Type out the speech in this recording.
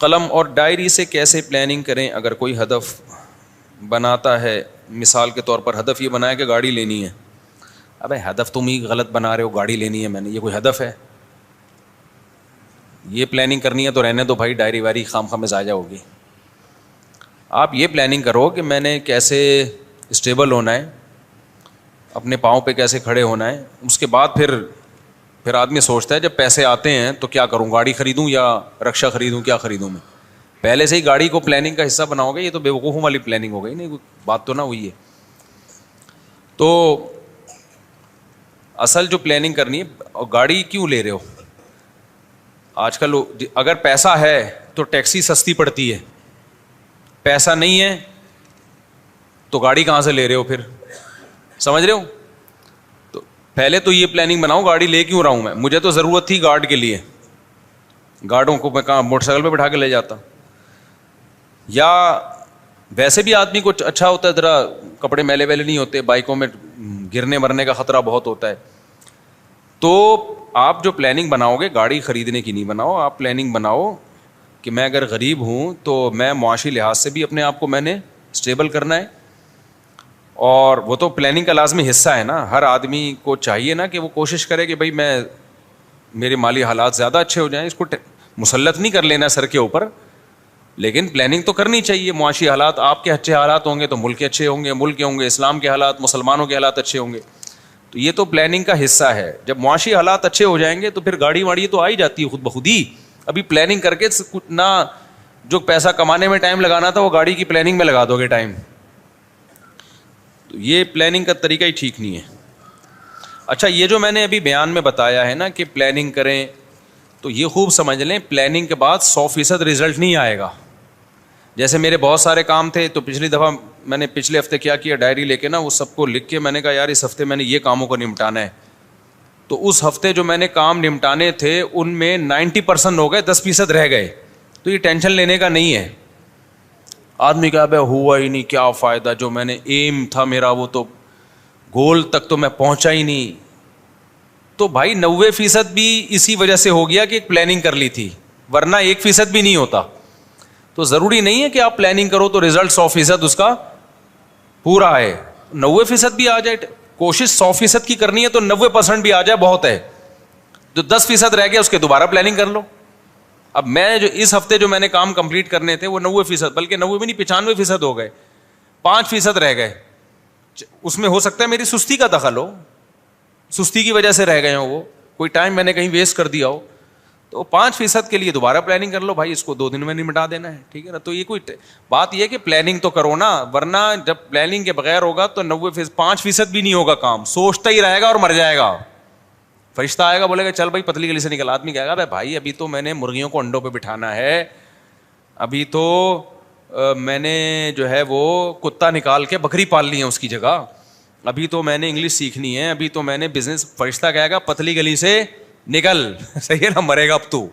قلم اور ڈائری سے کیسے پلاننگ کریں اگر کوئی ہدف بناتا ہے؟ مثال کے طور پر ہدف یہ بنایا کہ گاڑی لینی ہے. ابے ہدف تم ہی غلط بنا رہے ہو, گاڑی لینی ہے میں نے, یہ کوئی ہدف ہے؟ یہ پلاننگ کرنی ہے تو رہنے دو بھائی, ڈائری وائری خام خواہ مزاجہ ہوگی. آپ یہ پلاننگ کرو کہ میں نے کیسے اسٹیبل ہونا ہے, اپنے پاؤں پہ کیسے کھڑے ہونا ہے. اس کے بعد پھر آدمی سوچتا ہے جب پیسے آتے ہیں تو کیا کروں, گاڑی خریدوں یا رکشہ خریدوں, کیا خریدوں میں. پہلے سے ہی گاڑی کو پلاننگ کا حصہ بناؤ گے, یہ تو بیوقوفوں والی پلاننگ ہو گئی, نہیں بات تو نہ ہوئی ہے. تو اصل جو پلاننگ کرنی ہے, گاڑی کیوں لے رہے ہو آج کل؟ اگر پیسہ ہے تو ٹیکسی سستی پڑتی ہے, پیسہ نہیں ہے تو گاڑی کہاں سے لے رہے ہو پھر, سمجھ رہے ہو؟ تو پہلے تو یہ پلاننگ بناؤ گاڑی لے کیوں رہا ہوں میں, مجھے تو ضرورت تھی گارڈ کے لیے, گارڈوں کو میں کہاں موٹر سائیکل پہ بٹھا کے لے جاتا. یا ویسے بھی آدمی کو اچھا ہوتا ہے ذرا کپڑے میلے ویلے نہیں ہوتے, بائکوں میں گرنے مرنے کا خطرہ بہت ہوتا ہے. تو آپ جو پلاننگ بناؤ گے گاڑی خریدنے کی نہیں بناؤ, آپ پلاننگ بناؤ کہ میں اگر غریب ہوں تو میں معاشی لحاظ سے بھی اپنے آپ کو میں نے اسٹیبل کرنا ہے. اور وہ تو پلاننگ کا لازمی حصہ ہے نا, ہر آدمی کو چاہیے نا کہ وہ کوشش کرے کہ بھائی میں میرے مالی حالات زیادہ اچھے ہو جائیں. اس کو مسلط نہیں کر لینا سر کے اوپر, لیکن پلاننگ تو کرنی چاہیے. معاشی حالات آپ کے اچھے حالات ہوں گے تو ملک کے اچھے ہوں گے, ملک کے ہوں گے اسلام کے حالات, مسلمانوں کے حالات اچھے ہوں گے. تو یہ تو پلاننگ کا حصہ ہے. جب معاشی حالات اچھے ہو جائیں گے تو پھر گاڑی واڑی تو آ ہی جاتی ہے خود بخود ہی. ابھی پلاننگ کر کے نہ جو پیسہ کمانے میں ٹائم لگانا تھا وہ گاڑی کی پلاننگ میں لگا دو گے ٹائم. تو یہ پلاننگ کا طریقہ ہی ٹھیک نہیں ہے. اچھا, یہ جو میں نے ابھی بیان میں بتایا ہے نا کہ پلاننگ کریں, تو یہ خوب سمجھ لیں پلاننگ کے بعد 100% رزلٹ نہیں آئے گا. جیسے میرے بہت سارے کام تھے تو پچھلی دفعہ میں نے پچھلے ہفتے کیا کیا, ڈائری لے کے نا وہ سب کو لکھ کے میں نے کہا یار اس ہفتے میں نے یہ کاموں کو نمٹانا ہے. تو اس ہفتے جو میں نے کام نمٹانے تھے ان میں 90% ہو گئے, 10% رہ گئے. تو یہ ٹینشن لینے کا نہیں ہے. آدمی کہا بھائی ہوا ہی نہیں, کیا فائدہ, جو میں نے ایم تھا میرا وہ تو گول تک تو میں پہنچا ہی نہیں. تو بھائی 90% بھی اسی وجہ سے ہو گیا کہ ایک پلاننگ کر لی تھی, ورنہ 1% بھی نہیں ہوتا. تو ضروری نہیں ہے کہ آپ پلاننگ کرو تو رزلٹ 100% اس کا پورا ہے, 90% بھی آ جائے. کوشش 100% کی کرنی ہے تو 90% بھی آ جائے بہت ہے. جو 10% رہ گیا اس کے دوبارہ پلاننگ کر لو. اب میں جو اس ہفتے جو میں نے کام کمپلیٹ کرنے تھے وہ 90%, بلکہ 90 بھی نہیں 95% ہو گئے, 5% رہ گئے. اس میں ہو سکتا ہے میری سستی کا دخل ہو, سستی کی وجہ سے رہ گئے ہوں, وہ کوئی ٹائم میں نے کہیں ویسٹ کر دیا ہو. تو 5% کے لیے دوبارہ پلاننگ کر لو بھائی, اس کو 2 دن میں نہیں مٹا دینا ہے, ٹھیک ہے نا. تو یہ کوئی بات یہ ہے کہ پلاننگ تو کرو نا, ورنہ جب پلاننگ کے بغیر ہوگا تو 5% بھی نہیں ہوگا کام, سوچتا ہی رہے گا اور مر جائے گا. فرشتہ آئے گا بولے گا چل بھائی پتلی گلی سے نکل, آدمی کہے گا بھائی ابھی تو میں نے مرغیوں کو انڈوں پہ بٹھانا ہے, ابھی تو میں نے جو ہے وہ کتا نکال کے بکری پالنی ہے اس کی جگہ, ابھی تو میں نے انگلش سیکھنی ہے, ابھی تو میں نے بزنس. فرشتہ کہے گا پتلی گلی سے نکل, صحیح ہے نا, مرے گا اب تو.